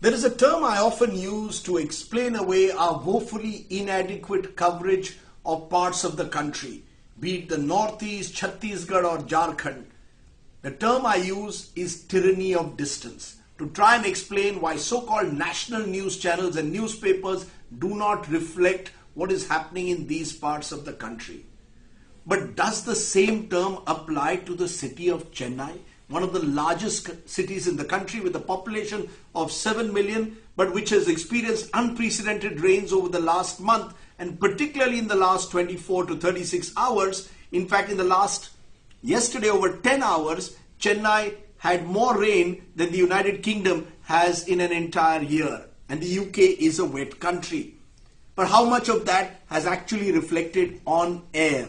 There is a term I often use to explain away our woefully inadequate coverage of parts of the country, be it the Northeast, Chhattisgarh or Jharkhand. The term I use is tyranny of distance, to try and explain why so-called national news channels and newspapers do not reflect what is happening in these parts of the country. But does the same term apply to the city of Chennai, one of the largest cities in the country with a population of 7 million, but which has experienced unprecedented rains over the last month, and particularly in the last 24 to 36 hours. In fact, yesterday over 10 hours, Chennai had more rain than the United Kingdom has in an entire year. And the UK is a wet country. But how much of that has actually reflected on air?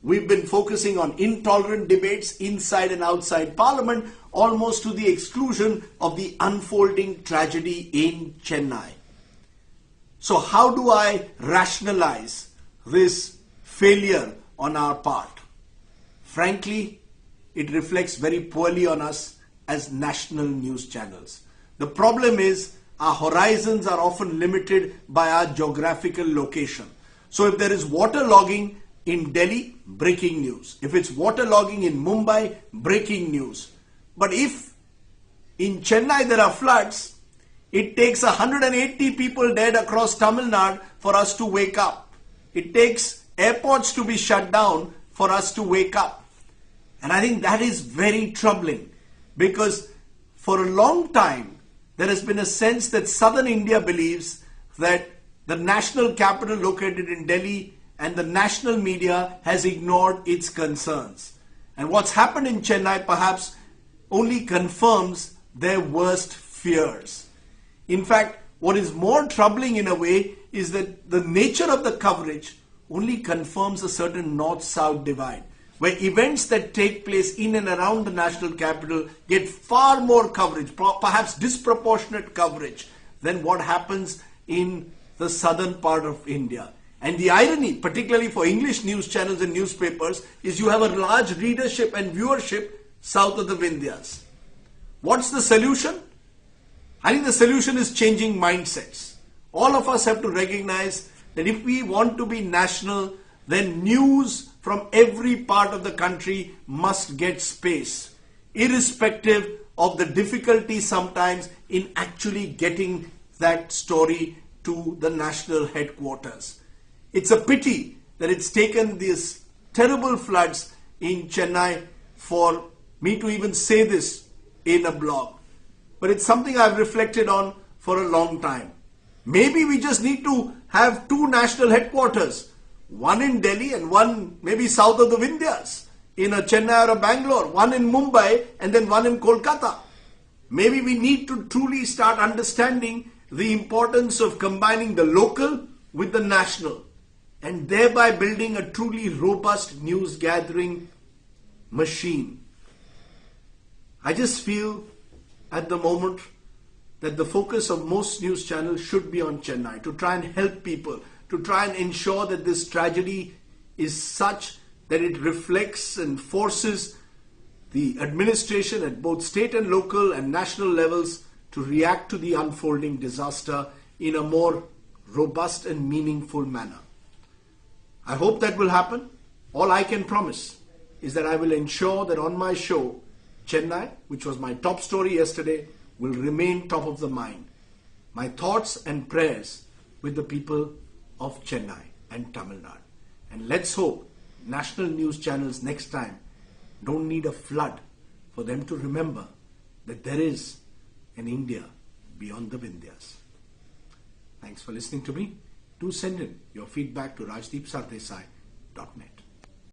We've been focusing on intolerant debates inside and outside Parliament, almost to the exclusion of the unfolding tragedy in Chennai. So how do I rationalize this failure on our part? Frankly, it reflects very poorly on us as national news channels. The problem is our horizons are often limited by our geographical location. So if there is waterlogging in Delhi, breaking news. If it's waterlogging in Mumbai, breaking news. But if in Chennai there are floods, it takes 180 people dead across Tamil Nadu for us to wake up. It takes airports to be shut down for us to wake up. And I think that is very troubling, because for a long time there has been a sense that southern India believes that the national capital located in Delhi and the national media has ignored its concerns. And what's happened in Chennai perhaps only confirms their worst fears. In fact, what is more troubling in a way is that the nature of the coverage only confirms a certain north-south divide, where events that take place in and around the national capital get far more coverage, perhaps disproportionate coverage, than what happens in the southern part of India. And the irony, particularly for English news channels and newspapers, is you have a large readership and viewership south of the Vindhyas. What's the solution? I think the solution is changing mindsets. All of us have to recognize that if we want to be national, then news from every part of the country must get space, irrespective of the difficulty sometimes in actually getting that story to the national headquarters. It's a pity that it's taken these terrible floods in Chennai for me to even say this in a blog. But it's something I've reflected on for a long time. Maybe we just need to have two national headquarters, one in Delhi and one maybe south of the Vindhyas, in a Chennai or a Bangalore, one in Mumbai and then one in Kolkata. Maybe we need to truly start understanding the importance of combining the local with the national, and thereby building a truly robust news gathering machine. I just feel at the moment that the focus of most news channels should be on Chennai, to try and help people, to try and ensure that this tragedy is such that it reflects and forces the administration at both state and local and national levels to react to the unfolding disaster in a more robust and meaningful manner. I hope that will happen. All I can promise is that I will ensure that on my show, Chennai, which was my top story yesterday, will remain top of the mind. My thoughts and prayers with the people of Chennai and Tamil Nadu. And let's hope national news channels next time don't need a flood for them to remember that there is an India beyond the Vindhyas. Thanks for listening to me. Do send in your feedback to rajdeepsardesai.net.